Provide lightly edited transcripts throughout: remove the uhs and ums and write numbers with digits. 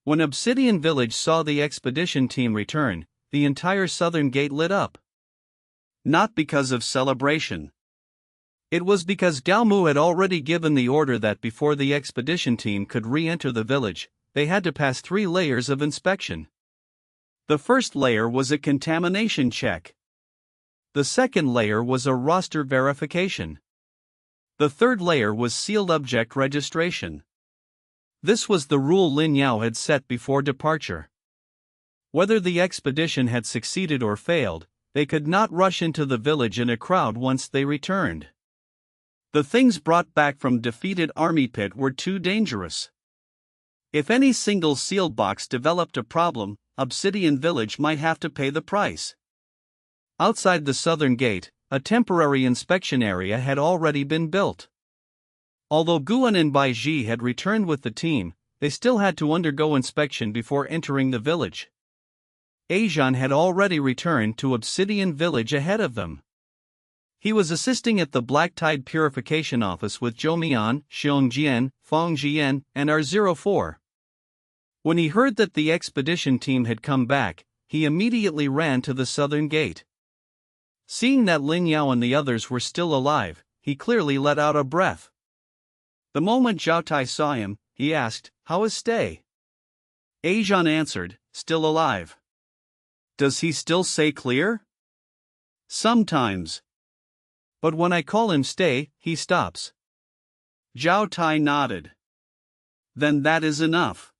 When Obsidian Village saw the expedition team return, the entire southern gate lit up. Not because of celebration. It was because Gao Mu had already given the order that before the expedition team could re-enter the village, they had to pass 3 layers of inspection. The first layer was a contamination check. The second layer was a roster verification. The third layer was sealed object registration. This was the rule Lin Yao had set before departure. Whether the expedition had succeeded or failed, they could not rush into the village in a crowd once they returned. The things brought back from defeated army pit were too dangerous. If any single sealed box developed a problem, Obsidian Village might have to pay the price. Outside the southern gate, a temporary inspection area had already been built. Although Guan and Bai Ji had returned with the team, they still had to undergo inspection before entering the village. Zhiyan had already returned to Obsidian Village ahead of them. He was assisting at the Black Tide Purification Office with Zhou Mian, Fang Zhiyan, and R04. When he heard that the expedition team had come back, he immediately ran to the southern gate. Seeing that Lin Yao and the others were still alive, he clearly let out a breath. The moment Zhao Tai saw him, he asked, "How is Stay?" Zhiyan answered, "Still alive." "Does he still say clear?" "Sometimes. But when I call him Stay, he stops." Zhao Tai nodded. "Then that is enough."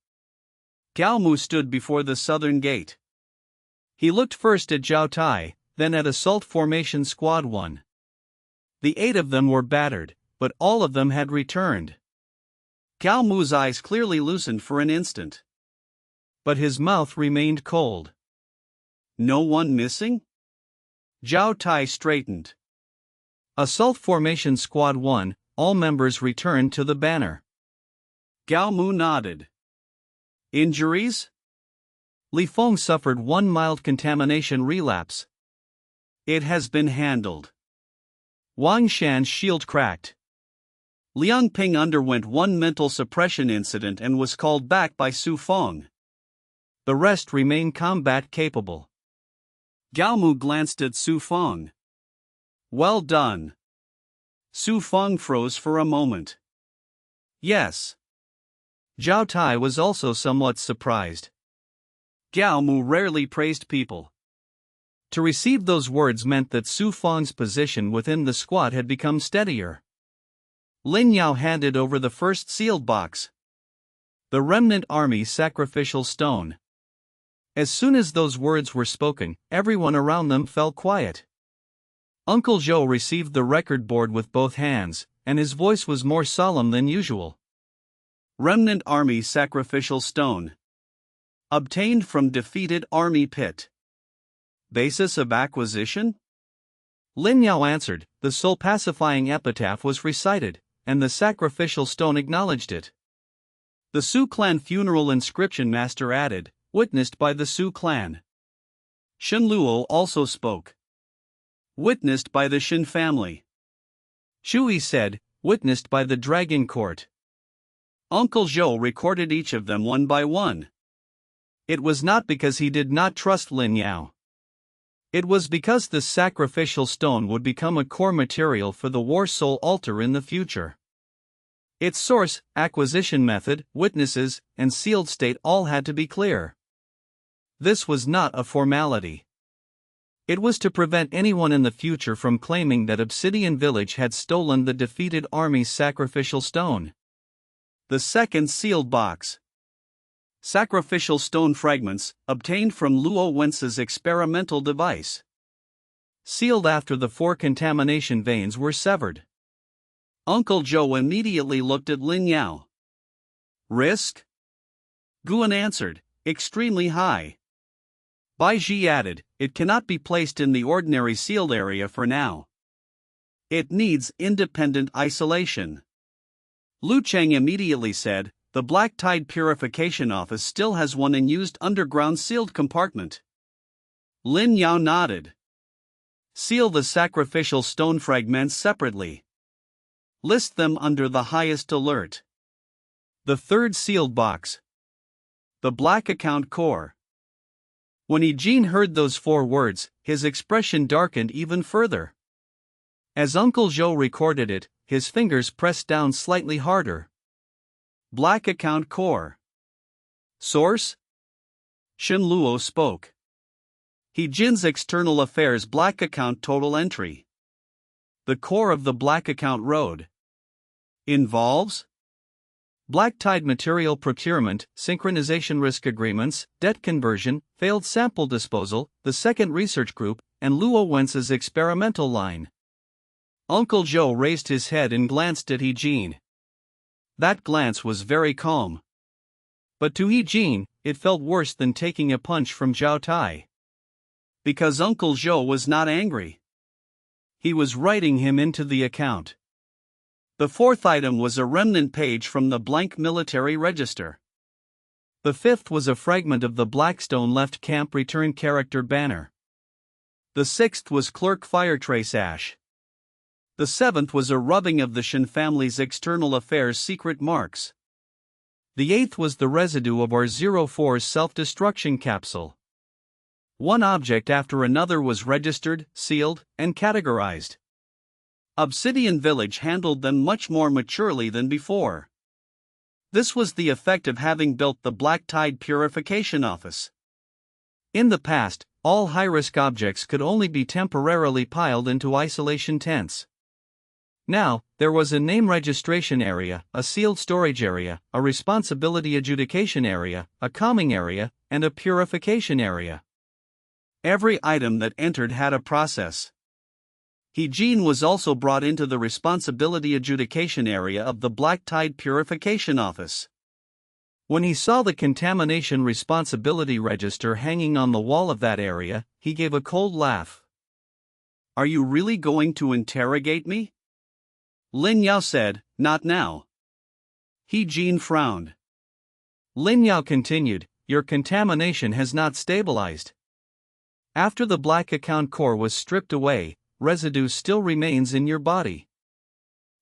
Gao Mu stood before the southern gate. He looked first at Zhao Tai, then at Assault Formation Squad 1. The 8 of them were battered, but all of them had returned. Gao Mu's eyes clearly loosened for an instant. But his mouth remained cold. "No one missing?" Zhao Tai straightened. Assault Formation Squad 1, all members returned to the banner. Gao Mu nodded. "Injuries?" Li Feng suffered 1 mild contamination relapse. "It has been handled." Wang Shan's shield cracked. Liang Ping underwent 1 mental suppression incident and was called back by Su Feng. The rest remain combat capable. Gao Mu glanced at Su Feng. "Well done." Su Feng froze for a moment. "Yes." Zhao Tai was also somewhat surprised. Gao Mu rarely praised people. To receive those words meant that Su Feng's position within the squad had become steadier. Lin Yao handed over the first sealed box. The Remnant Army Sacrificial Stone. As soon as those words were spoken, everyone around them fell quiet. Uncle Zhou received the record board with both hands, and his voice was more solemn than usual. Remnant Army Sacrificial Stone. Obtained from defeated army pit. Basis of acquisition? Lin Yao answered. The soul-pacifying epitaph was recited, and the sacrificial stone acknowledged it. The Su clan funeral inscription master added, "Witnessed by the Su clan." Shen Luo also spoke. "Witnessed by the Shen family." Shui said, "Witnessed by the Dragon Court." Uncle Zhou recorded each of them one by one. It was not because he did not trust Lin Yao. It was because the sacrificial stone would become a core material for the War Soul altar in the future. Its source, acquisition method, witnesses, and sealed state all had to be clear. This was not a formality. It was to prevent anyone in the future from claiming that Obsidian Village had stolen the defeated army's sacrificial stone. The second sealed box. Sacrificial stone fragments, obtained from Luo Wence's experimental device. Sealed after the 4 contamination veins were severed. Uncle Zhou immediately looked at Lin Yao. "Risk?" Guan answered, "Extremely high." Bai Ji added, "It cannot be placed in the ordinary sealed area for now. It needs independent isolation." Lu Cheng immediately said, "The Black Tide Purification Office still has one unused underground sealed compartment." Lin Yao nodded. "Seal the sacrificial stone fragments separately. List them under the highest alert." The third sealed box. The Black Account Core. When Eugene heard those 4 words, his expression darkened even further. As Uncle Joe recorded it, his fingers pressed down slightly harder. Black Account Core. Source? Shen Luo spoke. Heijin's External Affairs Black Account Total Entry. The core of the Black Account Road involves black tide material procurement, synchronization risk agreements, debt conversion, failed sample disposal, the second research group, and Luo Wence's experimental line. Uncle Joe raised his head and glanced at Eugene. That glance was very calm. But to Eugene, it felt worse than taking a punch from Zhao Tai. Because Uncle Joe was not angry. He was writing him into the account. The 4th item was a remnant page from the blank military register. The 5th was a fragment of the Blackstone left camp return character banner. The 6th was clerk firetrace ash. The 7th was a rubbing of the Shen family's external affairs secret marks. The 8th was the residue of our 04's self-destruction capsule. One object after another was registered, sealed, and categorized. Obsidian Village handled them much more maturely than before. This was the effect of having built the Black Tide Purification Office. In the past, all high-risk objects could only be temporarily piled into isolation tents. Now, there was a name registration area, a sealed storage area, a responsibility adjudication area, a calming area, and a purification area. Every item that entered had a process. Eugene was also brought into the responsibility adjudication area of the Black Tide Purification Office. When he saw the contamination responsibility register hanging on the wall of that area, he gave a cold laugh. "Are you really going to interrogate me?" Lin Yao said, "Not now." Eugene frowned. Lin Yao continued, "Your contamination has not stabilized. After the black account core was stripped away, residue still remains in your body.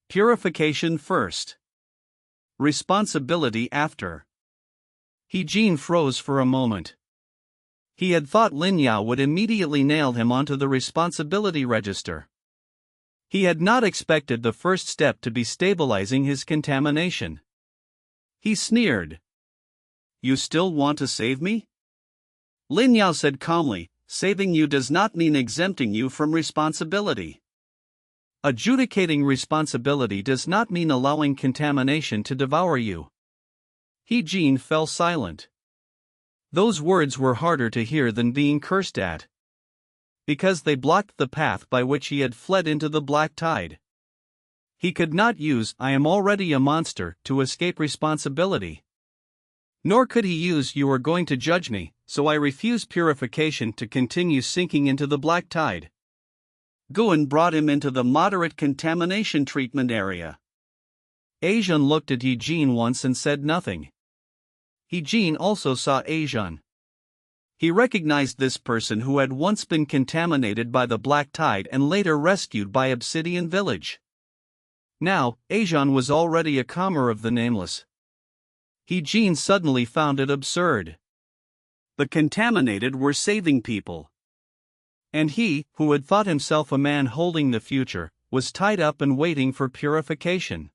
Purification first. Responsibility after." Eugene froze for a moment. He had thought Lin Yao would immediately nail him onto the responsibility register. He had not expected the first step to be stabilizing his contamination. He sneered. "You still want to save me?" Lin Yao said calmly, "Saving you does not mean exempting you from responsibility. Adjudicating responsibility does not mean allowing contamination to devour you." Eugene fell silent. Those words were harder to hear than being cursed at. Because they blocked the path by which he had fled into the black tide. He could not use "I am already a monster" to escape responsibility. Nor could he use "you are going to judge me, so I refuse purification" to continue sinking into the black tide. Guan brought him into the moderate contamination treatment area. Asian looked at Eugene once and said nothing. Eugene also saw Asian. He recognized this person who had once been contaminated by the black tide and later rescued by Obsidian Village. Now, Asian was already a comer of the Nameless. Eugene suddenly found it absurd. The contaminated were saving people. And he, who had thought himself a man holding the future, was tied up and waiting for purification.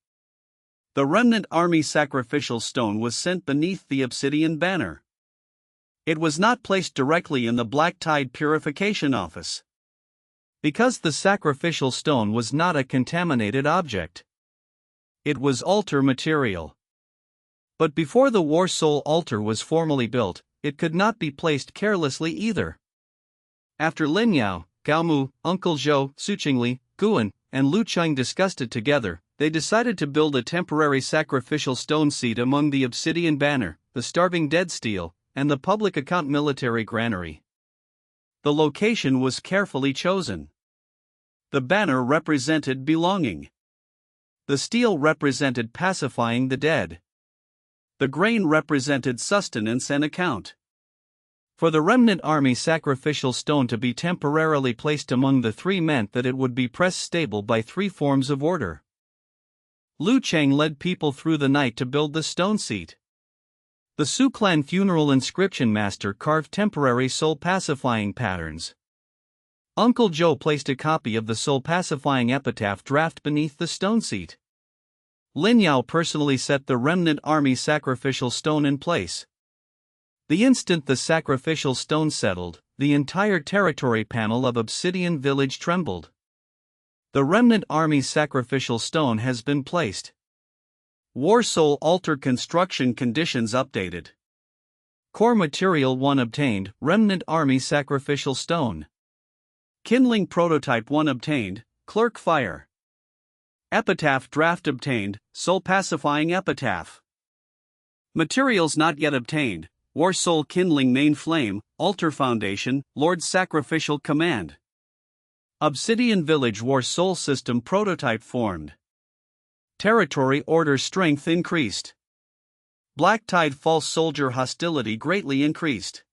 The Remnant Army Sacrificial Stone was sent beneath the Obsidian banner. It was not placed directly in the Black Tide Purification Office. Because the Sacrificial Stone was not a contaminated object. It was altar material. But before the War Soul altar was formally built, it could not be placed carelessly either. After Lin Yao, Gaomu, Uncle Zhou, Suqingli, Guan, and Lu Cheng discussed it together, they decided to build a temporary sacrificial stone seat among the Obsidian Banner, the Starving Dead Steel, and the Public Account Military Granary. The location was carefully chosen. The banner represented belonging. The steel represented pacifying the dead. The grain represented sustenance and account. For the Remnant Army Sacrificial Stone to be temporarily placed among the three meant that it would be pressed stable by three forms of order. Lu Cheng led people through the night to build the stone seat. The Su clan funeral inscription master carved temporary soul-pacifying patterns. Uncle Joe placed a copy of the soul-pacifying epitaph draft beneath the stone seat. Lin Yao personally set the Remnant Army Sacrificial Stone in place. The instant the sacrificial stone settled, the entire territory panel of Obsidian Village trembled. The Remnant Army Sacrificial Stone has been placed. War Soul Altar construction conditions updated. Core Material 1 obtained, Remnant Army Sacrificial Stone. Kindling Prototype 1 obtained, Clerk Fire. Epitaph Draft obtained, Soul Pacifying Epitaph. Materials not yet obtained, War Soul Kindling Main Flame, Altar Foundation, Lord Sacrificial Command. Obsidian Village War Soul System Prototype formed. Territory Order Strength increased. Black Tide False Soldier hostility greatly increased.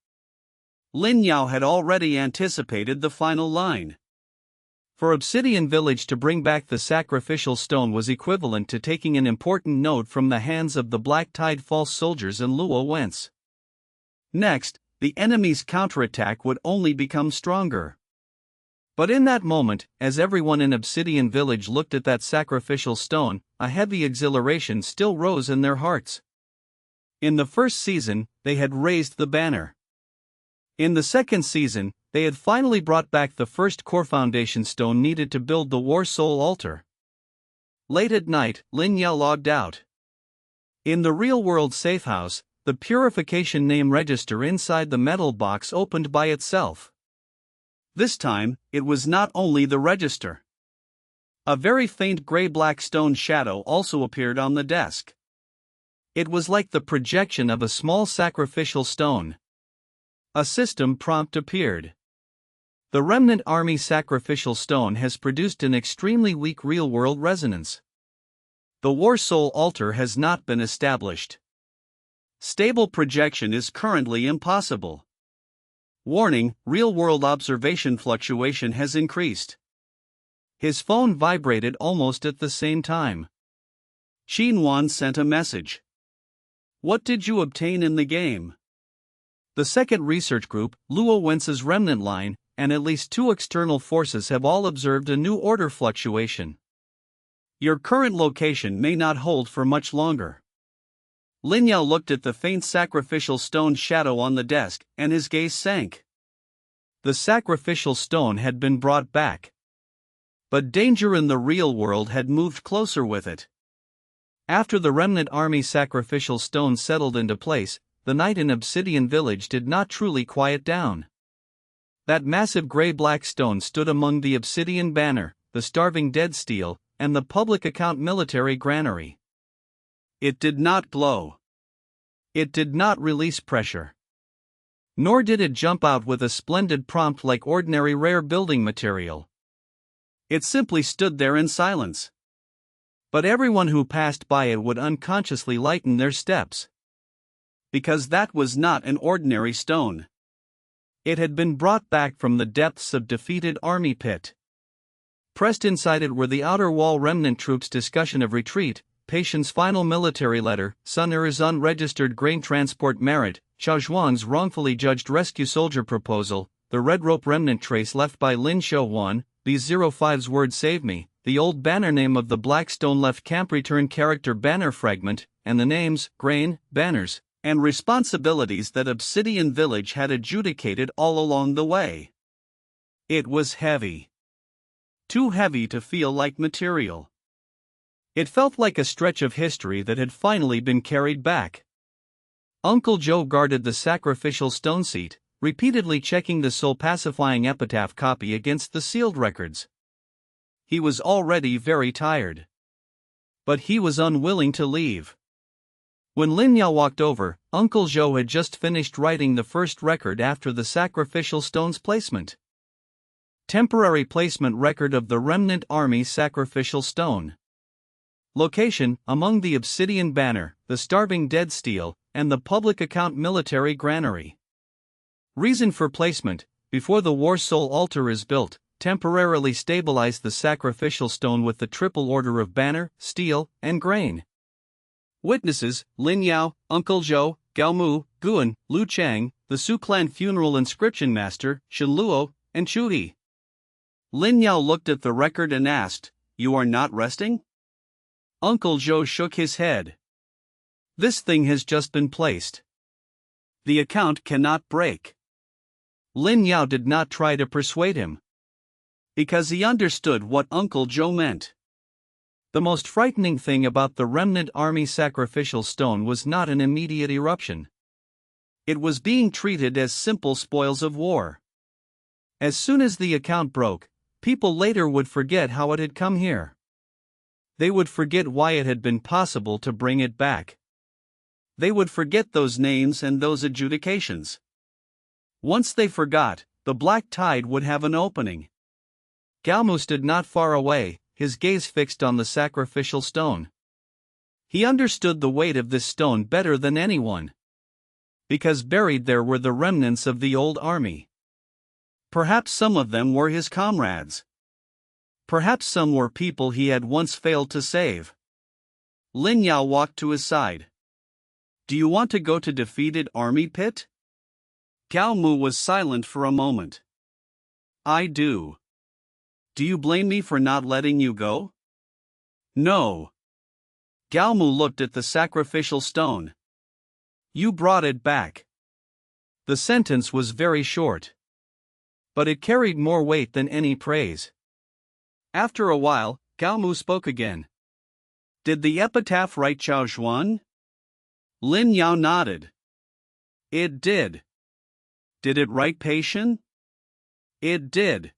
Lin Yao had already anticipated the final line. For Obsidian Village to bring back the sacrificial stone was equivalent to taking an important node from the hands of the Black Tide False Soldiers and Luo Wence. Next, the enemy's counterattack would only become stronger. But in that moment, as everyone in Obsidian Village looked at that sacrificial stone, a heavy exhilaration still rose in their hearts. In the first season, they had raised the banner. In the second season, they had finally brought back the first core foundation stone needed to build the War Soul altar. Late at night, Lin Yao logged out. In the real-world safehouse, the purification name register inside the metal box opened by itself. This time, it was not only the register. A very faint gray-black stone shadow also appeared on the desk. It was like the projection of a small sacrificial stone. A system prompt appeared. The Remnant Army Sacrificial Stone has produced an extremely weak real-world resonance. The War Soul altar has not been established. Stable projection is currently impossible. Warning, real-world observation fluctuation has increased. His phone vibrated almost at the same time. Xinwan sent a message. What did you obtain in the game? The second research group, Luo Wence's Remnant Line, and at least 2 external forces have all observed a new order fluctuation. Your current location may not hold for much longer. Lin Yao looked at the faint sacrificial stone shadow on the desk, and his gaze sank. The sacrificial stone had been brought back. But danger in the real world had moved closer with it. After the Remnant Army Sacrificial Stone settled into place, the night in Obsidian Village did not truly quiet down. That massive gray-black stone stood among the Obsidian Banner, the Starving Dead Steel, and the Public Account Military Granary. It did not glow. It did not release pressure. Nor did it jump out with a splendid prompt like ordinary rare building material. It simply stood there in silence. But everyone who passed by it would unconsciously lighten their steps. Because that was not an ordinary stone. It had been brought back from the depths of defeated army pit. Pressed inside it were the outer wall remnant troops' discussion of retreat, Patient's final military letter, Sun Er's unregistered grain transport merit, Xiao Zhuang's wrongfully judged rescue soldier proposal, the red rope remnant trace left by Lin Xiaowan, these 05's word save me, the old banner name of the Blackstone left camp return character banner fragment, and the names, grain, banners, and responsibilities that Obsidian Village had adjudicated all along the way. It was heavy. Too heavy to feel like material. It felt like a stretch of history that had finally been carried back. Uncle Joe guarded the sacrificial stone seat, repeatedly checking the soul-pacifying epitaph copy against the sealed records. He was already very tired. But he was unwilling to leave. When Lin Yao walked over, Uncle Joe had just finished writing the first record after the sacrificial stone's placement. Temporary placement record of the Remnant Army Sacrificial Stone. Location, among the Obsidian Banner, the Starving Dead Steel, and the Public Account Military Granary. Reason for placement, before the War Soul altar is built, temporarily stabilize the sacrificial stone with the triple order of banner, steel, and grain. Witnesses, Lin Yao, Uncle Joe, Gao Mu, Guan, Lu Chang, the Su clan funeral inscription master, Shen Luo, and Chu He. Lin Yao looked at the record and asked, "You are not resting?" Uncle Zhou shook his head. "This thing has just been placed. The account cannot break." Lin Yao did not try to persuade him, because he understood what Uncle Zhou meant. The most frightening thing about the Remnant Army Sacrificial Stone was not an immediate eruption. It was being treated as simple spoils of war. As soon as the account broke, people later would forget how it had come here. They would forget why it had been possible to bring it back. They would forget those names and those adjudications. Once they forgot, the black tide would have an opening. Gao Mu stood not far away, his gaze fixed on the sacrificial stone. He understood the weight of this stone better than anyone, because buried there were the remnants of the old army. Perhaps some of them were his comrades. Perhaps some were people he had once failed to save. Lin Yao walked to his side. "Do you want to go to defeated army pit?" Gao Mu was silent for a moment. "I do." "Do you blame me for not letting you go?" "No." Gao Mu looked at the sacrificial stone. "You brought it back." The sentence was very short, but it carried more weight than any praise. After a while, Gao Mu spoke again. "Did the epitaph write Chao Zhuan?" Lin Yao nodded. "It did." "Did it write Patient?" "It did."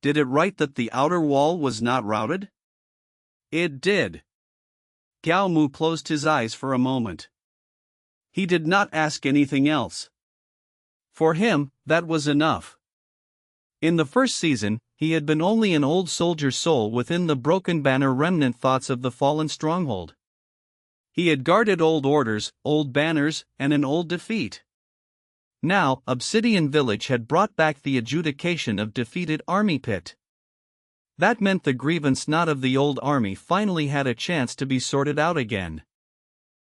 "Did it write that the outer wall was not routed?" "It did." Gao Mu closed his eyes for a moment. He did not ask anything else. For him, that was enough. In the first season, he had been only an old soldier's soul within the broken banner remnant thoughts of the fallen stronghold. He had guarded old orders, old banners, and an old defeat. Now, Obsidian Village had brought back the adjudication of defeated army pit. That meant the grievance not of the old army finally had a chance to be sorted out again.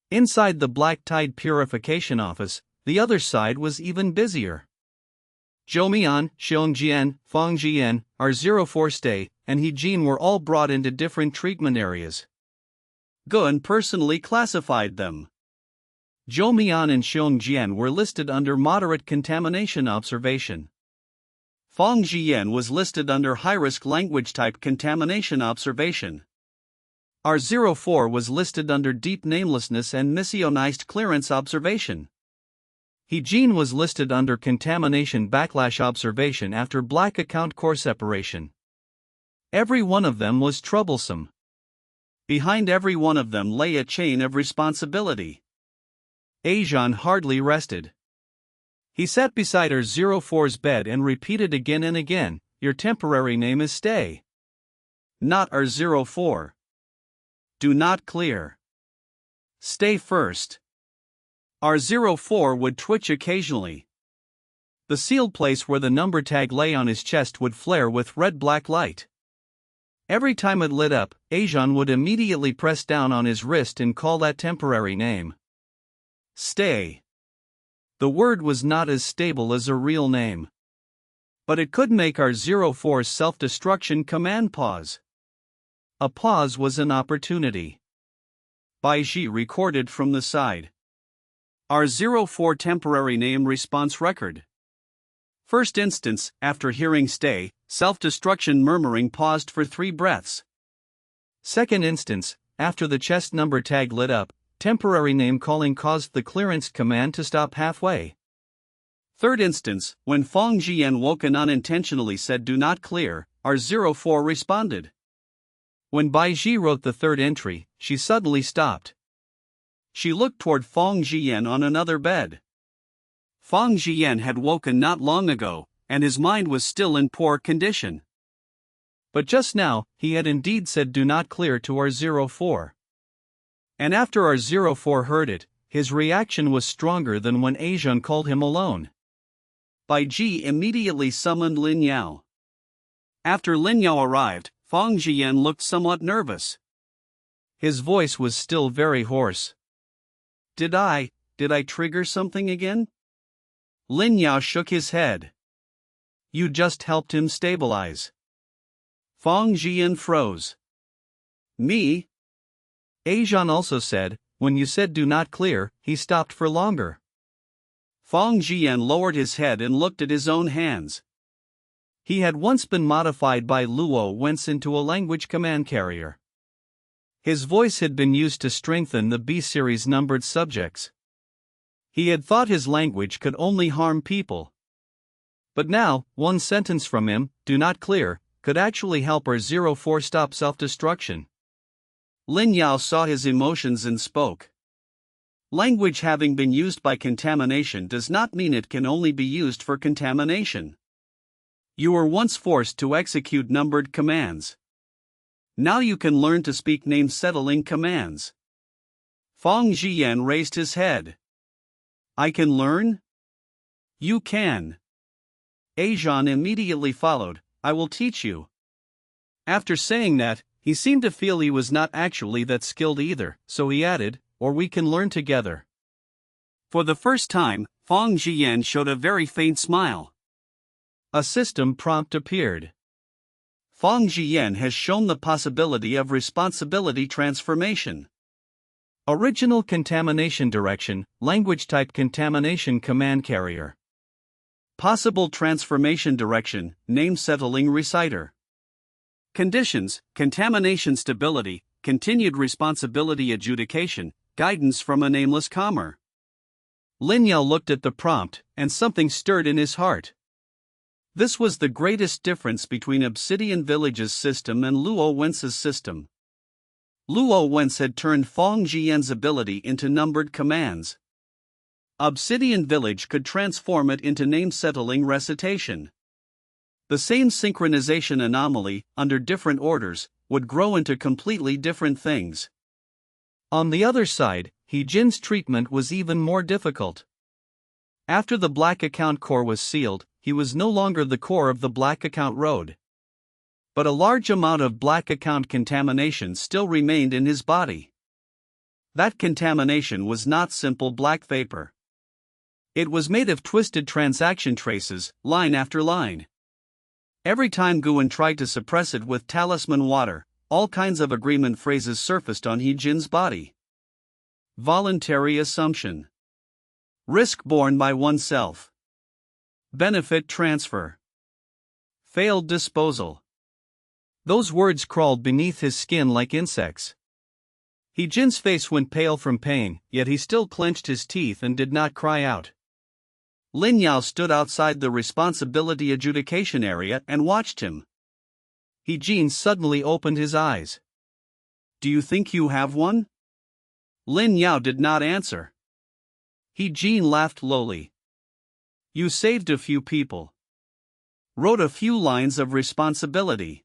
Inside the Black Tide Purification Office, the other side was even busier. Zhou Mian, Fang Zhiyan, Fang Zhiyan, R04 Stay, and He Jin were all brought into different treatment areas. Guan personally classified them. Zhou Mian and Fang Zhiyan were listed under moderate contamination observation. Fang Zhiyan was listed under high-risk language-type contamination observation. R04 was listed under deep namelessness and missionized clearance observation. He Jin was listed under contamination backlash observation after black account core separation. Every one of them was troublesome. Behind every one of them lay a chain of responsibility. Ajan hardly rested. He sat beside R04's bed and repeated again and again, "Your temporary name is Stay. Not R04. Do not clear. Stay first." R04 would twitch occasionally. The sealed place where the number tag lay on his chest would flare with red-black light. Every time it lit up, Ajan would immediately press down on his wrist and call that temporary name. Stay. The word was not as stable as a real name, but it could make R04's self-destruction command pause. A pause was an opportunity. Bai Ji recorded from the side. R04 temporary name response record. First instance, after hearing Stay, self-destruction murmuring paused for 3 breaths. Second instance, after the chest number tag lit up, temporary name calling caused the clearance command to stop halfway. Third instance, when Fang Zhiyan woke and unintentionally said "Do not clear," R04 responded. When Bai Ji wrote the third entry, she suddenly stopped. She looked toward Fang Zhiyan on another bed. Fang Zhiyan had woken not long ago, and his mind was still in poor condition. But just now, he had indeed said "Do not clear" to R04. And after R04 heard it, his reaction was stronger than when Ajan called him alone. Bai Ji immediately summoned Lin Yao. After Lin Yao arrived, Fang Zhiyan looked somewhat nervous. His voice was still very hoarse. did I trigger something again? Lin Yao shook his head. You just helped him stabilize. Fang Zhiyan froze. Me? Zhiyan also said, when you said do not clear, he stopped for longer. Fang Zhiyan lowered his head and looked at his own hands. He had once been modified by Luo Wence into a language command carrier. His voice had been used to strengthen the B-series numbered subjects. He had thought his language could only harm people. But now, one sentence from him, do not clear, could actually help our 04 stop self-destruction. Lin Yao saw his emotions and spoke. Language having been used by contamination does not mean it can only be used for contamination. You were once forced to execute numbered commands. Now you can learn to speak name-settling commands. Fang Zhiyan raised his head. I can learn? You can. Zhiyan immediately followed, I will teach you. After saying that, he seemed to feel he was not actually that skilled either, so he added, or we can learn together. For the first time, Fang Zhiyan showed a very faint smile. A system prompt appeared. Fang Zhiyan has shown the possibility of responsibility transformation. Original contamination direction, language type contamination command carrier. Possible transformation direction, name settling reciter. Conditions, contamination stability, continued responsibility adjudication, guidance from a nameless calmer. Lin Yao looked at the prompt, and something stirred in his heart. This was the greatest difference between Obsidian Village's system and Luo Wence's system. Luo Wence had turned Fang Zhiyan's ability into numbered commands. Obsidian Village could transform it into name-settling recitation. The same synchronization anomaly, under different orders, would grow into completely different things. On the other side, Jin's treatment was even more difficult. After the Black Account core was sealed, he was no longer the core of the Black Account Road. But a large amount of Black Account contamination still remained in his body. That contamination was not simple black vapor. It was made of twisted transaction traces, line after line. Every time Guan tried to suppress it with talisman water, all kinds of agreement phrases surfaced on Jin's body. Voluntary assumption. Risk borne by oneself. Benefit transfer. Failed disposal. Those words crawled beneath his skin like insects. Jin's face went pale from pain, yet he still clenched his teeth and did not cry out. Lin Yao stood outside the responsibility adjudication area and watched him. Jin suddenly opened his eyes. Do you think you have one? Lin Yao did not answer. Jin laughed lowly. You saved a few people. Wrote a few lines of responsibility.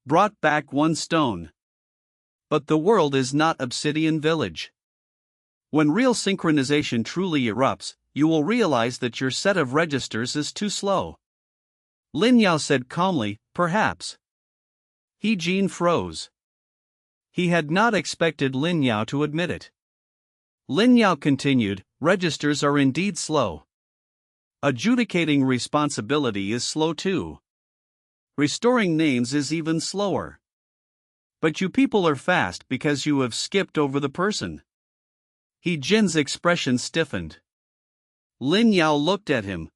Brought back one stone. But the world is not Obsidian Village. When real synchronization truly erupts, you will realize that your set of registers is too slow. Lin Yao said calmly, perhaps. Jin froze. He had not expected Lin Yao to admit it. Lin Yao continued, registers are indeed slow. Adjudicating responsibility is slow too. Restoring names is even slower. But you people are fast because you have skipped over the person. Jin's expression stiffened. Lin Yao looked at him.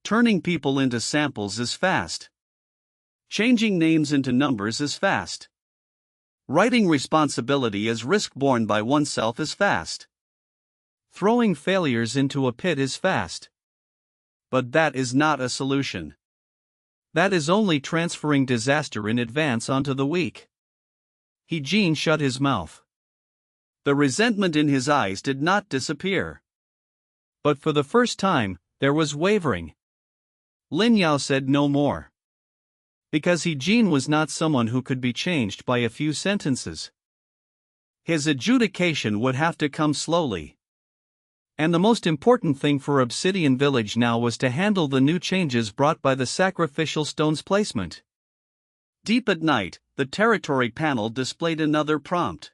Turning people into samples is fast. Changing names into numbers is fast. Writing responsibility as risk borne by oneself is fast. Throwing failures into a pit is fast. But that is not a solution. That is only transferring disaster in advance onto the weak. Jin shut his mouth. The resentment in his eyes did not disappear. But for the first time, there was wavering. Lin Yao said no more. Because Jin was not someone who could be changed by a few sentences. His adjudication would have to come slowly. And the most important thing for Obsidian Village now was to handle the new changes brought by the Sacrificial Stone's placement. Deep at night, the territory panel displayed another prompt.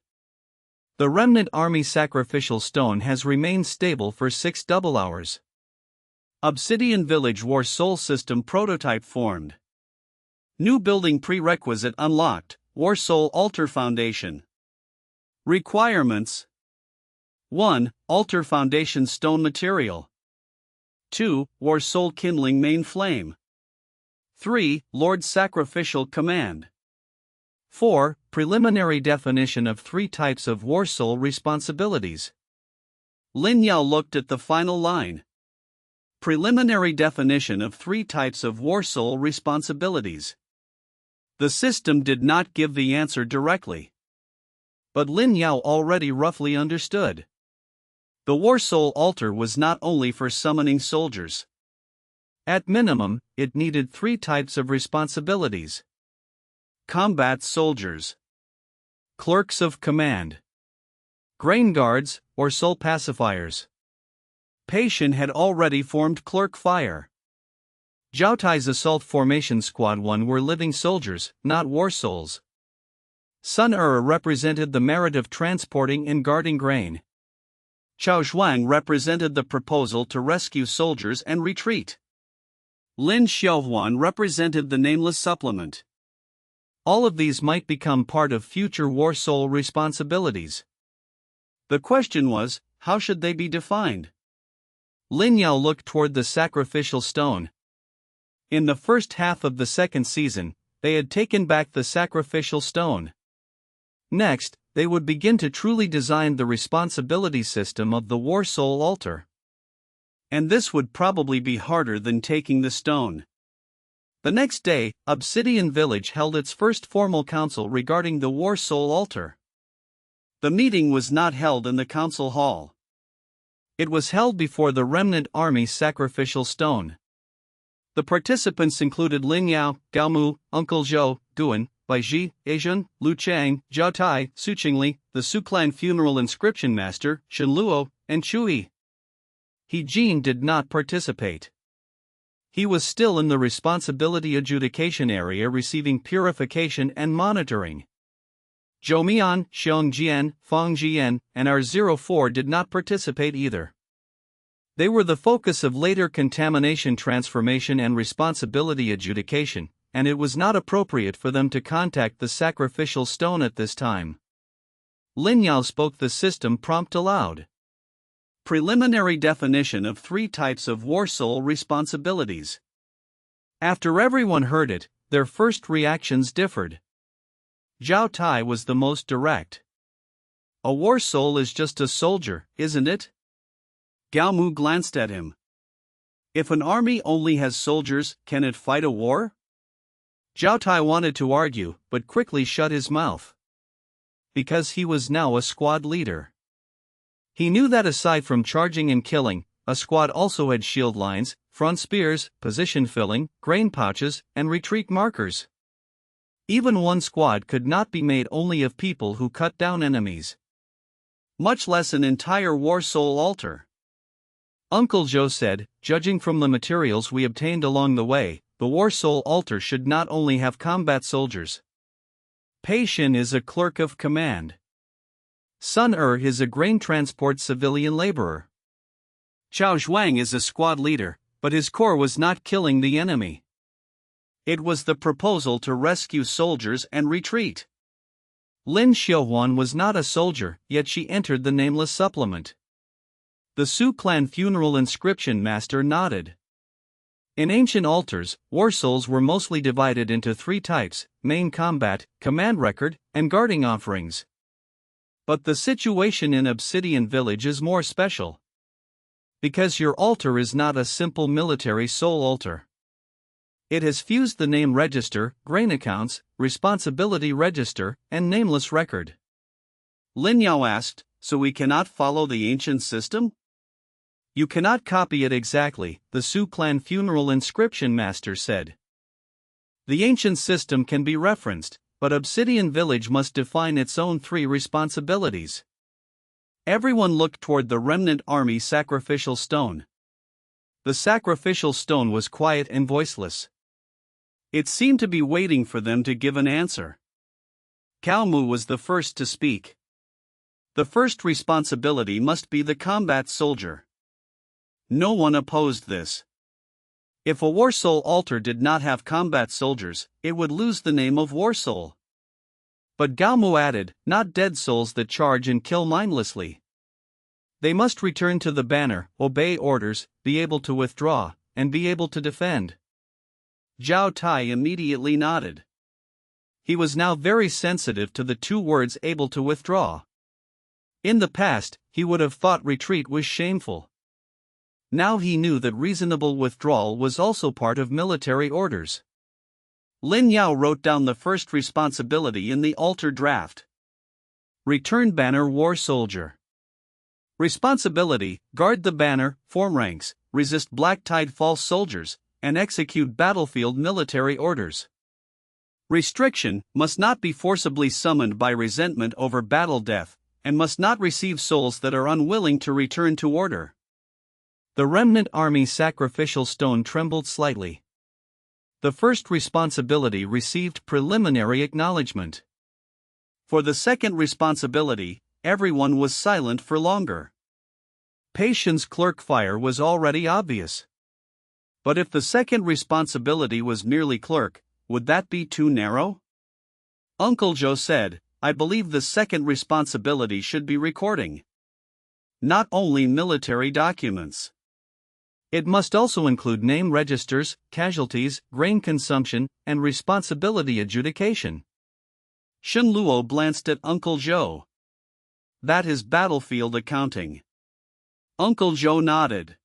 The Remnant Army Sacrificial Stone has remained stable for 6 double hours. Obsidian Village War Soul System prototype formed. New building prerequisite unlocked, War Soul Altar Foundation. Requirements: 1. Altar Foundation Stone Material. 2. War Soul Kindling Main Flame. 3. Lord Sacrificial Command. 4. Preliminary definition of 3 types of War Soul responsibilities. Lin Yao looked at the final line. Preliminary definition of 3 types of War Soul responsibilities. The system did not give the answer directly. But Lin Yao already roughly understood. The War Soul Altar was not only for summoning soldiers. At minimum, it needed 3 types of responsibilities. Combat soldiers. Clerks of command. Grain guards, or soul pacifiers. Patient had already formed Clerk Fire. Zhao Tai's Assault Formation Squad 1 were living soldiers, not war souls. Sun Er represented the merit of transporting and guarding grain. Chao Zhuang represented the proposal to rescue soldiers and retreat. Lin Xiaohuan represented the Nameless supplement. All of these might become part of future War Soul responsibilities. The question was, how should they be defined? Lin Yao looked toward the Sacrificial Stone. In the first half of the second season, they had taken back the Sacrificial Stone. Next, they would begin to truly design the responsibility system of the War Soul Altar. And this would probably be harder than taking the stone. The next day, Obsidian Village held its first formal council regarding the War Soul Altar. The meeting was not held in the council hall. It was held before the Remnant Army Sacrificial Stone. The participants included Lin Yao, Gao Mu, Uncle Zhou, Guan, Bai Ji, Asian, Lu Chang, Zhao Tai, Su Qingli, the Su Clan Funeral Inscription Master, Shen Luo, and Chui. He Jin did not participate. He was still in the responsibility adjudication area receiving purification and monitoring. Zhou Mian, Xiong Jian, Fang Zhiyan, and R04 did not participate either. They were the focus of later contamination transformation and responsibility adjudication, and it was not appropriate for them to contact the Sacrificial Stone at this time. Lin Yao spoke the system prompt aloud. Preliminary definition of 3 types of War Soul responsibilities. After everyone heard it, their first reactions differed. Zhao Tai was the most direct. A War Soul is just a soldier, isn't it? Gao Mu glanced at him. If an army only has soldiers, can it fight a war? Zhao Tai wanted to argue, but quickly shut his mouth. Because he was now a squad leader. He knew that aside from charging and killing, a squad also had shield lines, front spears, position filling, grain pouches, and retreat markers. Even one squad could not be made only of people who cut down enemies. Much less an entire War Soul Altar. Uncle Zhou said, judging from the materials we obtained along the way, the War Soul Altar should not only have combat soldiers. Pei Xin is a clerk of command. Sun Er is a grain transport civilian laborer. Chao Zhuang is a squad leader, but his core was not killing the enemy. It was the proposal to rescue soldiers and retreat. Lin Xiaohuan was not a soldier, yet she entered the Nameless supplement. The Su Clan Funeral Inscription Master nodded. In ancient altars, war souls were mostly divided into 3 types: main combat, command record, and guarding offerings. But the situation in Obsidian Village is more special. Because your altar is not a simple military soul altar. It has fused the name register, grain accounts, responsibility register, and nameless record. Lin Yao asked, so we cannot follow the ancient system? You cannot copy it exactly, the Su Clan Funeral Inscription Master said. The ancient system can be referenced, but Obsidian Village must define its own 3 responsibilities. Everyone looked toward the Remnant Army Sacrificial Stone. The Sacrificial Stone was quiet and voiceless. It seemed to be waiting for them to give an answer. Cao Mu was the first to speak. The first responsibility must be the combat soldier. No one opposed this. If a war soul altar did not have combat soldiers, it would lose the name of war soul. But Gaomu added, not dead souls that charge and kill mindlessly. They must return to the banner, obey orders, be able to withdraw, and be able to defend. Zhao Tai immediately nodded. He was now very sensitive to the two words able to withdraw. In the past, he would have thought retreat was shameful. Now he knew that reasonable withdrawal was also part of military orders. Lin Yao wrote down the first responsibility in the altar draft. Return banner war soldier. Responsibility: guard the banner, form ranks, resist black tide false soldiers, and execute battlefield military orders. Restriction: must not be forcibly summoned by resentment over battle death, and must not receive souls that are unwilling to return to order. The Remnant Army Sacrificial Stone trembled slightly. The first responsibility received preliminary acknowledgement. For the second responsibility, everyone was silent for longer. Patience clerk fire was already obvious. But if the second responsibility was merely clerk, would that be too narrow? Uncle Joe said, I believe the second responsibility should be recording. Not only military documents. It must also include name registers, casualties, grain consumption, and responsibility adjudication. Shen Luo glanced at Uncle Joe. That is battlefield accounting. Uncle Joe nodded.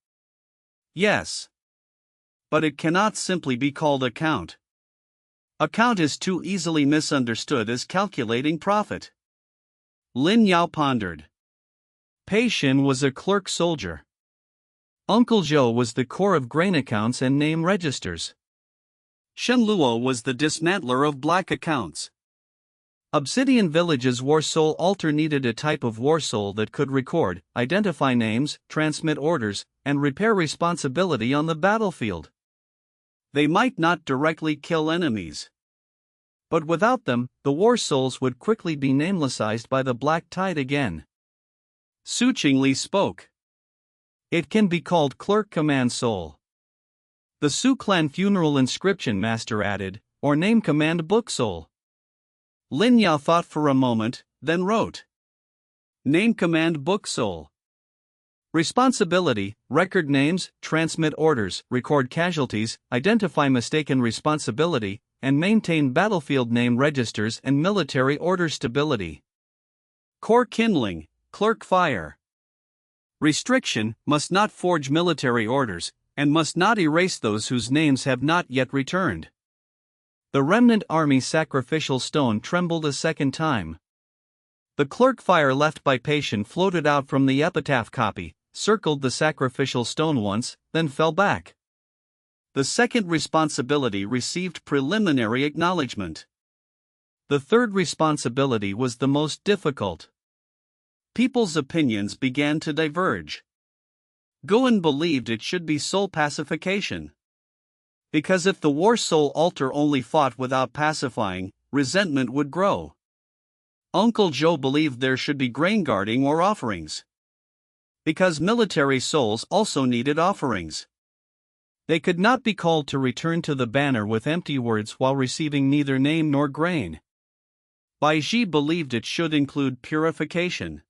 Yes. But it cannot simply be called account. Account is too easily misunderstood as calculating profit. Lin Yao pondered. Pei Shin was a clerk soldier. Uncle Joe was the core of grain accounts and name registers. Shen Luo was the dismantler of black accounts. Obsidian Village's war soul altar needed a type of war soul that could record, identify names, transmit orders, and repair responsibility on the battlefield. They might not directly kill enemies. But without them, the war souls would quickly be namelessized by the black tide again. Su Qingli spoke. It can be called clerk command soul. The Su clan funeral inscription master added, or name command book soul. Lin Yao thought for a moment, then wrote. Name command book soul. Responsibility: record names, transmit orders, record casualties, identify mistaken responsibility, and maintain battlefield name registers and military order stability. Core kindling, clerk fire. Restriction: must not forge military orders, and must not erase those whose names have not yet returned. The Remnant Army Sacrificial Stone trembled a second time. The clerk fire left by Pei Shin floated out from the epitaph copy, circled the sacrificial stone once, then fell back. The second responsibility received preliminary acknowledgement. The third responsibility was the most difficult. People's opinions began to diverge. Guan believed it should be soul pacification. Because if the war soul altar only fought without pacifying, resentment would grow. Uncle Joe believed there should be grain guarding or offerings. Because military souls also needed offerings. They could not be called to return to the banner with empty words while receiving neither name nor grain. Bai Ji believed it should include purification.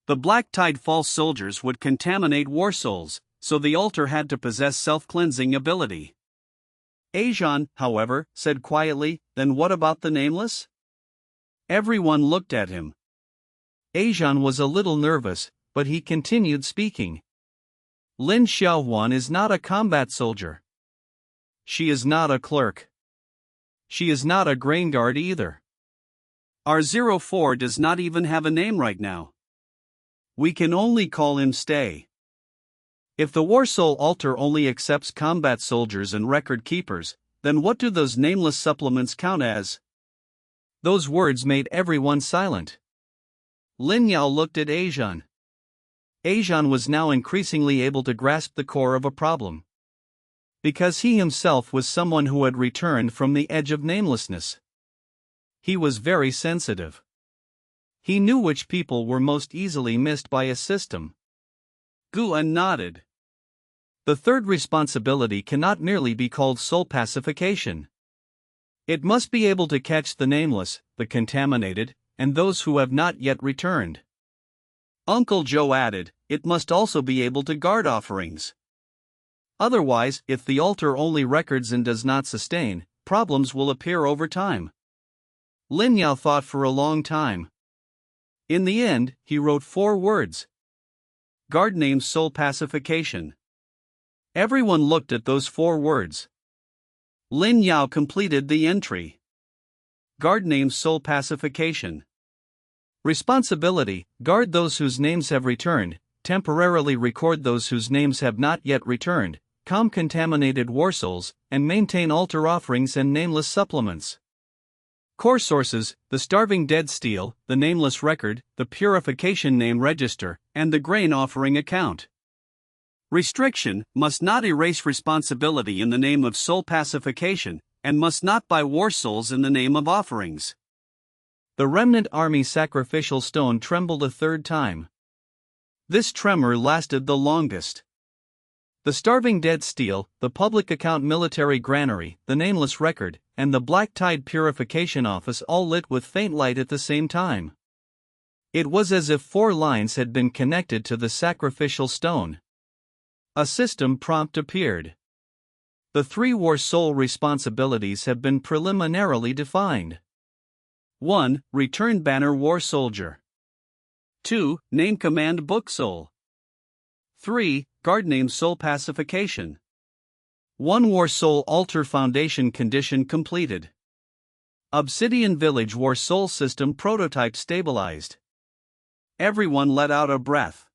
The black tide false soldiers would contaminate war souls, so the altar had to possess self-cleansing ability. Ajan, however, said quietly, then what about the Nameless? Everyone looked at him. Ajan was a little nervous, but he continued speaking. Lin Xiaohuan is not a combat soldier. She is not a clerk. She is not a grain guard either. R04 does not even have a name right now. We can only call him Stay. If the war soul altar only accepts combat soldiers and record keepers, then what do those nameless supplements count as? Those words made everyone silent. Lin Yao looked at Ajan. Ajan was now increasingly able to grasp the core of a problem. Because he himself was someone who had returned from the edge of namelessness. He was very sensitive. He knew which people were most easily missed by a system. Guan nodded. The third responsibility cannot merely be called soul pacification. It must be able to catch the nameless, the contaminated, and those who have not yet returned. Uncle Joe added, it must also be able to guard offerings. Otherwise, if the altar only records and does not sustain, problems will appear over time. Lin Yao thought for a long time. In the end, he wrote 4 words. Guard-Name Soul-Pacification. Everyone looked at those 4 words. Lin Yao completed the entry. Guard-Name Soul-Pacification. Responsibility: guard those whose names have returned, temporarily record those whose names have not yet returned, calm contaminated war souls, and maintain altar offerings and nameless supplements. Core sources: the Starving Dead Steel, the Nameless Record, the Purification Name Register, and the Grain Offering Account. Restriction: must not erase responsibility in the name of soul pacification, and must not buy war souls in the name of offerings. The Remnant Army Sacrificial Stone trembled a 3rd time. This tremor lasted the longest. The Starving Dead Steel, the Public Account Military Granary, the Nameless Record, and the Black Tide Purification Office all lit with faint light at the same time. It was as if 4 lines had been connected to the sacrificial stone. A system prompt appeared. The 3 war soul responsibilities have been preliminarily defined. 1. Return Banner War Soldier. 2. Name Command Book Soul. 3. Guard-Name Soul-Pacification. 1 War Soul Altar Foundation condition completed. Obsidian Village War Soul System prototype stabilized. Everyone let out a breath.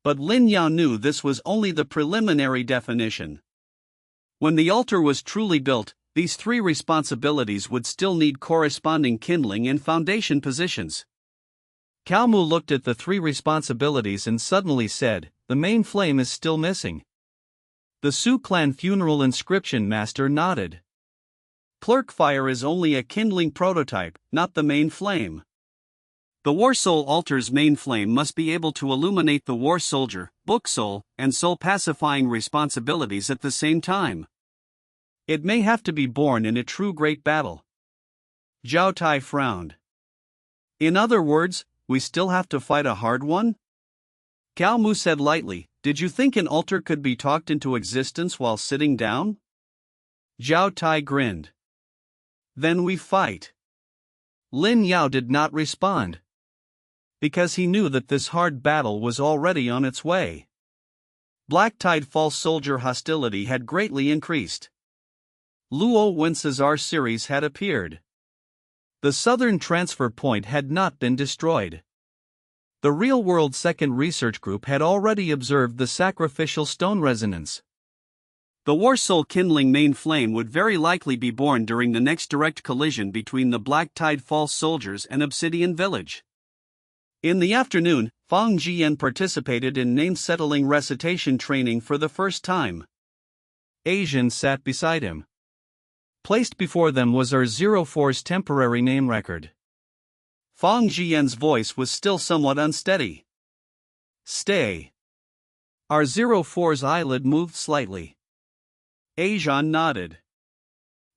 But Lin Yao knew this was only the preliminary definition. When the altar was truly built, these 3 responsibilities would still need corresponding kindling and foundation positions. Cao Mu looked at the 3 responsibilities and suddenly said, the main flame is still missing. The Su Clan Funeral Inscription Master nodded. Clerk Fire is only a kindling prototype, not the main flame. The War Soul altar's main flame must be able to illuminate the War Soldier, Book Soul, and Soul Pacifying responsibilities at the same time. It may have to be born in a true great battle. Zhao Tai frowned. In other words, we still have to fight a hard one? Cao Mu said lightly, did you think an altar could be talked into existence while sitting down? Zhao Tai grinned. Then we fight. Lin Yao did not respond. Because he knew that this hard battle was already on its way. Black Tide False Soldier hostility had greatly increased. Luo Wence's R-series had appeared. The southern transfer point had not been destroyed. The real-world second research group had already observed the sacrificial stone resonance. The War Soul kindling main flame would very likely be born during the next direct collision between the Black Tide False Soldiers and Obsidian Village. In the afternoon, Fang Zhiyan participated in name-settling recitation training for the first time. Asian sat beside him. Placed before them was R04's temporary name record. Fang Zhiyan's voice was still somewhat unsteady. Stay. R04's eyelid moved slightly. Asian nodded.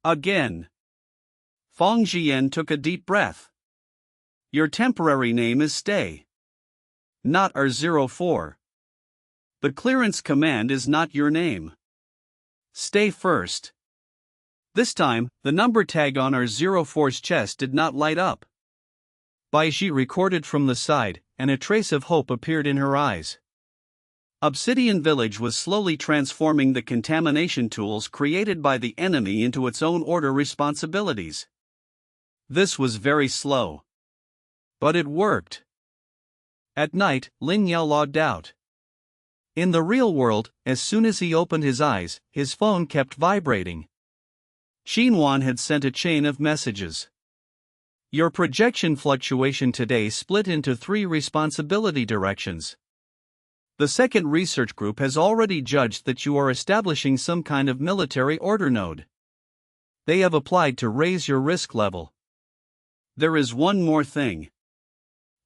Again. Fang Zhiyan took a deep breath. Your temporary name is Stay. Not R04. The clearance command is not your name. Stay first. This time, the number tag on R04's chest did not light up. Baiji recorded from the side, and a trace of hope appeared in her eyes. Obsidian Village was slowly transforming the contamination tools created by the enemy into its own order responsibilities. This was very slow. But it worked. At night, Lin Yao logged out. In the real world, as soon as he opened his eyes, his phone kept vibrating. Xinhuan had sent a chain of messages. Your projection fluctuation today split into 3 responsibility directions. The second research group has already judged that you are establishing some kind of military order node. They have applied to raise your risk level. There is one more thing.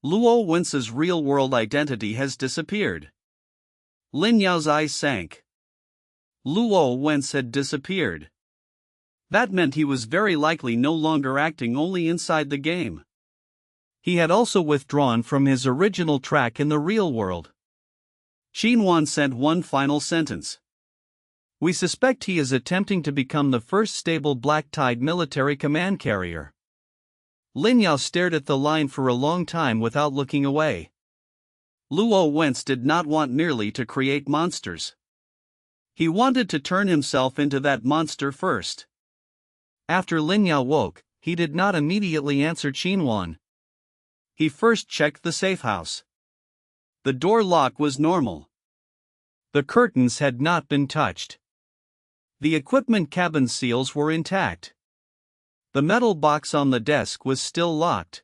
Luo Wence's real-world identity has disappeared. Lin Yao's eyes sank. Luo Wence had disappeared. That meant he was very likely no longer acting only inside the game. He had also withdrawn from his original track in the real world. Xinhuan sent one final sentence. We suspect he is attempting to become the first stable Black Tide military command carrier. Lin Yao stared at the line for a long time without looking away. Luo Wence did not want merely to create monsters. He wanted to turn himself into that monster first. After Lin Yao woke, he did not immediately answer Xinhuan. He first checked the safe house. The door lock was normal. The curtains had not been touched. The equipment cabin seals were intact. The metal box on the desk was still locked.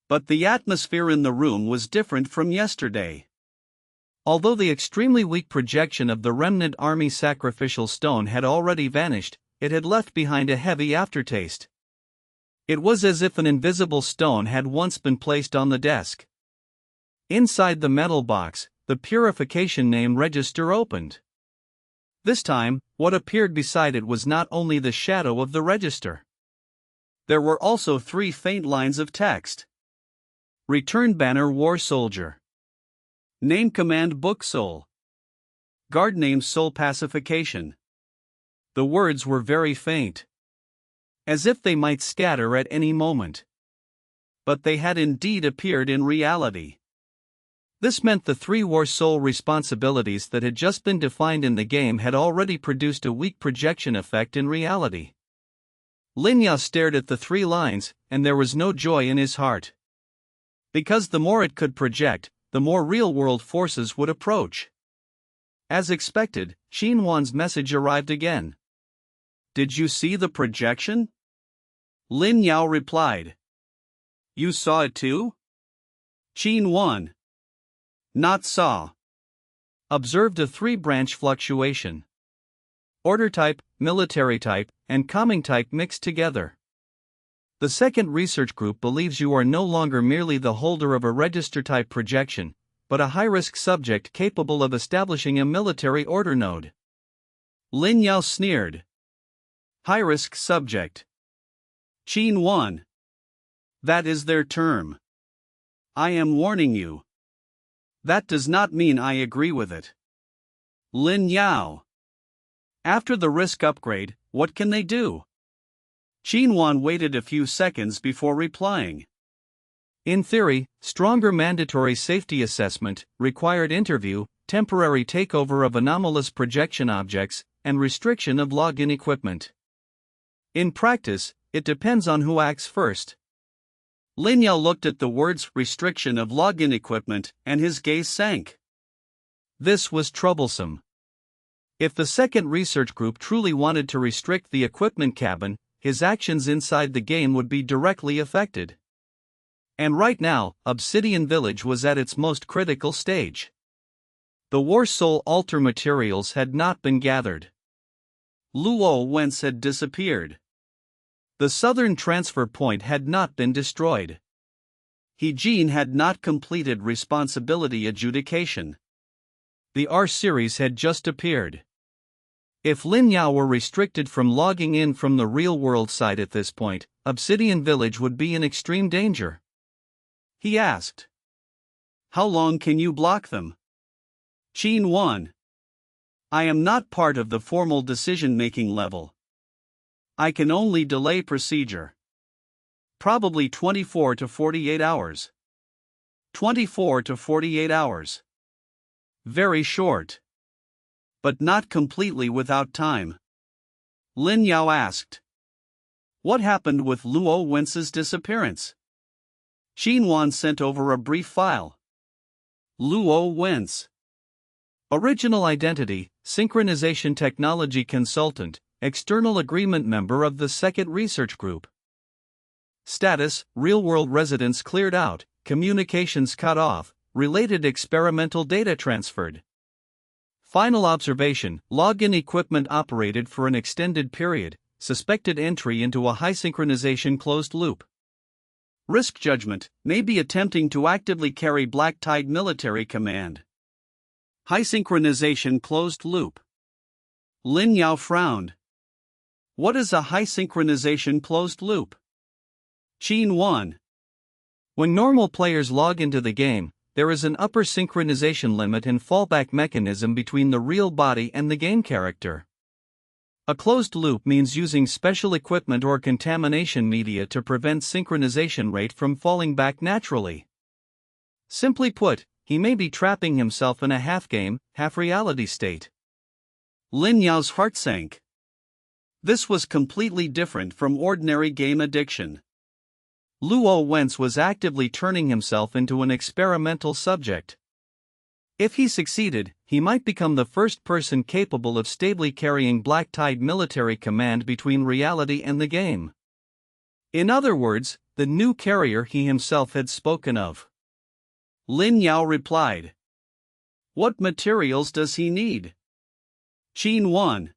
But the atmosphere in the room was different from yesterday. Although the extremely weak projection of the Remnant Army Sacrificial Stone had already vanished, it had left behind a heavy aftertaste. It was as if an invisible stone had once been placed on the desk. Inside the metal box, the purification name register opened. This time, what appeared beside it was not only the shadow of the register. There were also 3 faint lines of text. Return Banner War Soldier. Name Command Book Soul. Guard-Name Soul-Pacification. The words were very faint. As if they might scatter at any moment. But they had indeed appeared in reality. This meant the 3 war soul responsibilities that had just been defined in the game had already produced a weak projection effect in reality. Lin Yao stared at the 3 lines, and there was no joy in his heart. Because the more it could project, the more real-world forces would approach. As expected, Xinhuan's message arrived again. Did you see the projection? Lin Yao replied. You saw it too? Xinhuan. Not saw. Observed a 3-branch fluctuation. Order type, military type, and calming type mixed together. The second research group believes you are no longer merely the holder of a register-type projection, but a high-risk subject capable of establishing a military order node. Lin Yao sneered. High-risk subject. Xinhuan. That is their term. I am warning you. That does not mean I agree with it. Lin Yao. After the risk upgrade, what can they do? Xinhuan waited a few seconds before replying. In theory, stronger mandatory safety assessment, required interview, temporary takeover of anomalous projection objects, and restriction of login equipment. In practice, it depends on who acts first. Lin Yao looked at the words restriction of login equipment, and his gaze sank. This was troublesome. If the second research group truly wanted to restrict the equipment cabin, his actions inside the game would be directly affected. And right now, Obsidian Village was at its most critical stage. The War Soul altar materials had not been gathered. Luo Wence had disappeared. The southern transfer point had not been destroyed. He Jin had not completed responsibility adjudication. The R-Series had just appeared. If Lin Yao were restricted from logging in from the real-world side at this point, Obsidian Village would be in extreme danger. He asked. How long can you block them? Xinhuan. I am not part of the formal decision-making level. I can only delay procedure. Probably 24 to 48 hours. 24 to 48 hours. Very short. But not completely without time. Lin Yao asked. What happened with Luo Wence's disappearance? Xinhuan sent over a brief file. Luo Wence. Original identity, synchronization technology consultant, external agreement member of the second research group. Status, real-world residence cleared out, communications cut off, related experimental data transferred. Final observation, login equipment operated for an extended period, suspected entry into a high synchronization closed loop. Risk judgment, may be attempting to actively carry Black Tide Military Command. High synchronization closed loop. Lin Yao frowned. What is a high synchronization closed loop? Qin 1. When normal players log into the game, there is an upper synchronization limit and fallback mechanism between the real body and the game character. A closed loop means using special equipment or contamination media to prevent synchronization rate from falling back naturally. Simply put, he may be trapping himself in a half-game, half-reality state. Lin Yao's heart sank. This was completely different from ordinary game addiction. Luo Wence was actively turning himself into an experimental subject. If he succeeded, he might become the first person capable of stably carrying Black Tide Military Command between reality and the game. In other words, the new carrier he himself had spoken of. Lin Yao replied. What materials does he need? Qin 1.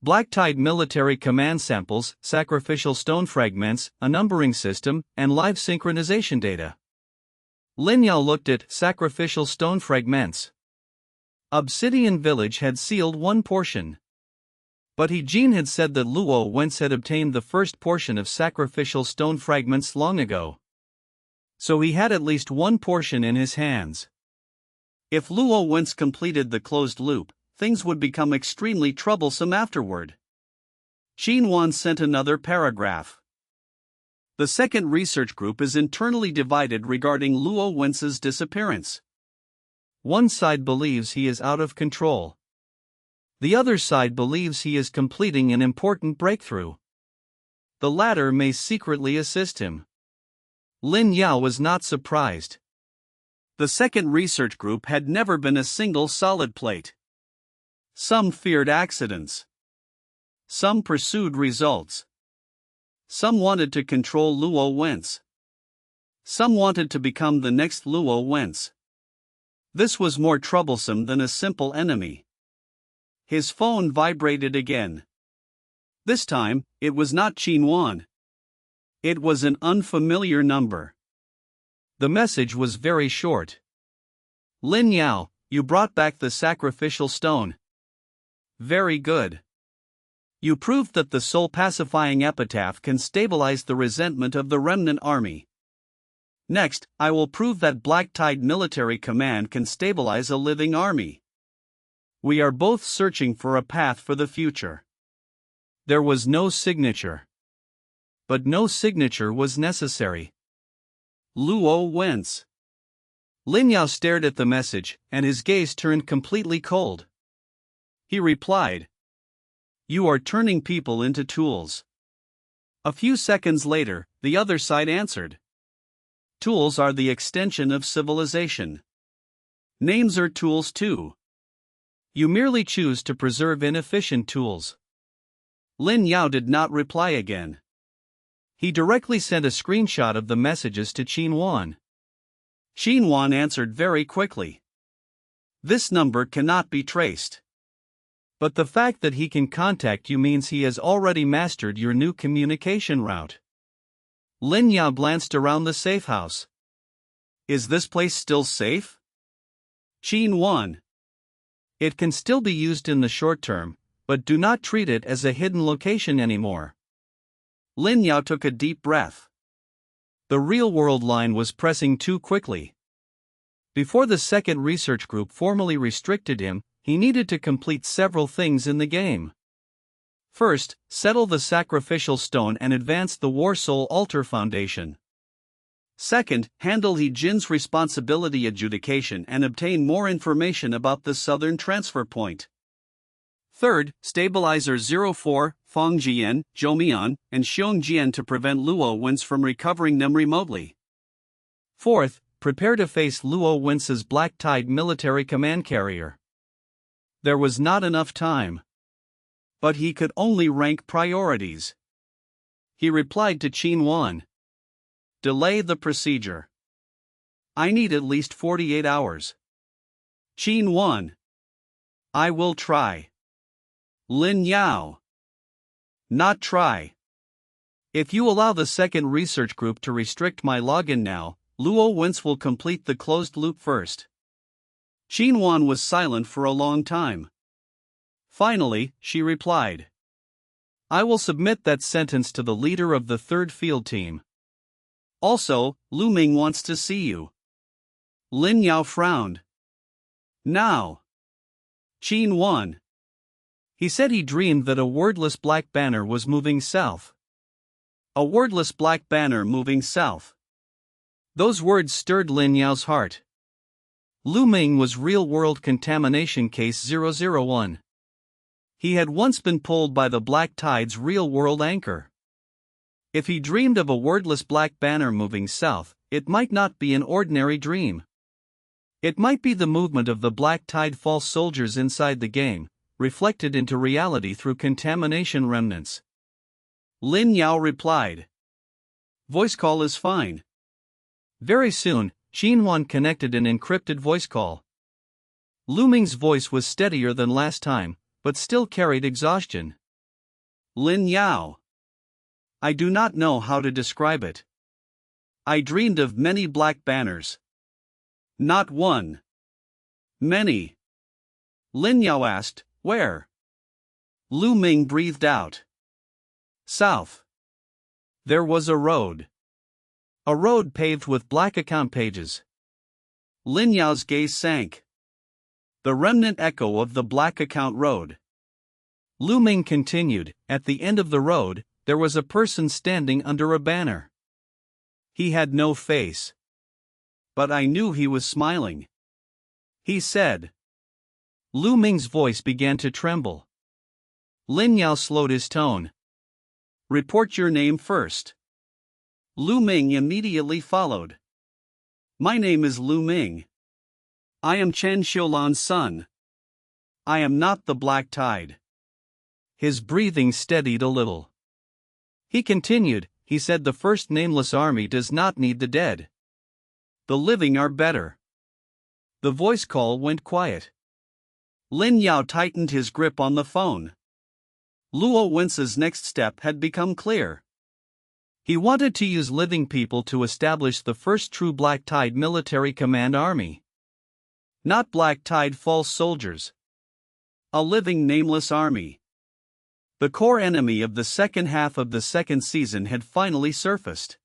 Black Tide Military Command samples, sacrificial stone fragments, a numbering system, and live synchronization data. Lin Yao looked at sacrificial stone fragments. Obsidian Village had sealed one portion. But Jin had said that Luo Wence had obtained the first portion of sacrificial stone fragments long ago. So he had at least one portion in his hands. If Luo Wence completed the closed loop, things would become extremely troublesome afterward. Qin 1 sent another paragraph. The second research group is internally divided regarding Luo Wence's disappearance. One side believes he is out of control. The other side believes he is completing an important breakthrough. The latter may secretly assist him. Lin Yao was not surprised. The second research group had never been a single solid plate. Some feared accidents. Some pursued results. Some wanted to control Luo Wence. Some wanted to become the next Luo Wence. This was more troublesome than a simple enemy. His phone vibrated again. This time, it was not Qin 1. It was an unfamiliar number. The message was very short. Lin Yao, you brought back the sacrificial stone. Very good. You proved that the soul-pacifying epitaph can stabilize the resentment of the Remnant Army. Next, I will prove that Black Tide Military Command can stabilize a living army. We are both searching for a path for the future. There was no signature. But no signature was necessary. Luo Wence. Lin Yao stared at the message, and his gaze turned completely cold. He replied, You are turning people into tools. A few seconds later, the other side answered. Tools are the extension of civilization. Names are tools too. You merely choose to preserve inefficient tools. Lin Yao did not reply again. He directly sent a screenshot of the messages to Qin 1. Qin 1 answered very quickly. This number cannot be traced. But the fact that he can contact you means he has already mastered your new communication route. Lin Yao glanced around the safe house. Is this place still safe? Qin 1. It can still be used in the short term, but do not treat it as a hidden location anymore. Lin Yao took a deep breath. The real-world line was pressing too quickly. Before the second research group formally restricted him, he needed to complete several things in the game. First, settle the sacrificial stone and advance the War Soul Altar Foundation. Second, handle Jin's responsibility adjudication and obtain more information about the southern transfer point. Third, Stabilizer 04, Fang Zhiyan, Zhoumian, and Xiong Jian to prevent Luo Wence from recovering them remotely. Fourth, prepare to face Luo Wence's Black Tide Military Command Carrier. There was not enough time. But he could only rank priorities. He replied to Qin 1. Delay the procedure. I need at least 48 hours. Qin 1. I will try. Lin Yao. Not try. If you allow the second research group to restrict my login now, Luo Wence will complete the closed loop first. Xinhuan was silent for a long time. Finally, she replied. I will submit that sentence to the leader of the third field team. Also, Lu Ming wants to see you. Lin Yao frowned. Now. Xinhuan. He said he dreamed that a wordless black banner was moving south. A wordless black banner moving south. Those words stirred Lin Yao's heart. Lu Ming was real-world contamination case 001. He had once been pulled by the black tide's real-world anchor. If he dreamed of a wordless black banner moving south, it might not be an ordinary dream. It might be the movement of the black tide false soldiers inside the game, reflected into reality through contamination remnants. Lin Yao replied. Voice call is fine. Very soon, Xinhuan connected an encrypted voice call. Lu Ming's voice was steadier than last time, but still carried exhaustion. Lin Yao. I do not know how to describe it. I dreamed of many black banners. Not one. Many. Lin Yao asked, where? Lu Ming breathed out. South. There was a road. A road paved with black account pages. Lin Yao's gaze sank. The remnant echo of the black account road. Lu Ming continued, at the end of the road, there was a person standing under a banner. He had no face. But I knew he was smiling. He said. Lu Ming's voice began to tremble. Lin Yao slowed his tone. Report your name first. Lu Ming immediately followed. My name is Lu Ming. I am Chen Xiulan's son. I am not the Black Tide. His breathing steadied a little. He continued, he said the first Nameless army does not need the dead. The living are better. The voice call went quiet. Lin Yao tightened his grip on the phone. Luo Wence's next step had become clear. He wanted to use living people to establish the first true Black Tide military command army. Not Black Tide false soldiers. A living Nameless army. The core enemy of the second half of the second season had finally surfaced.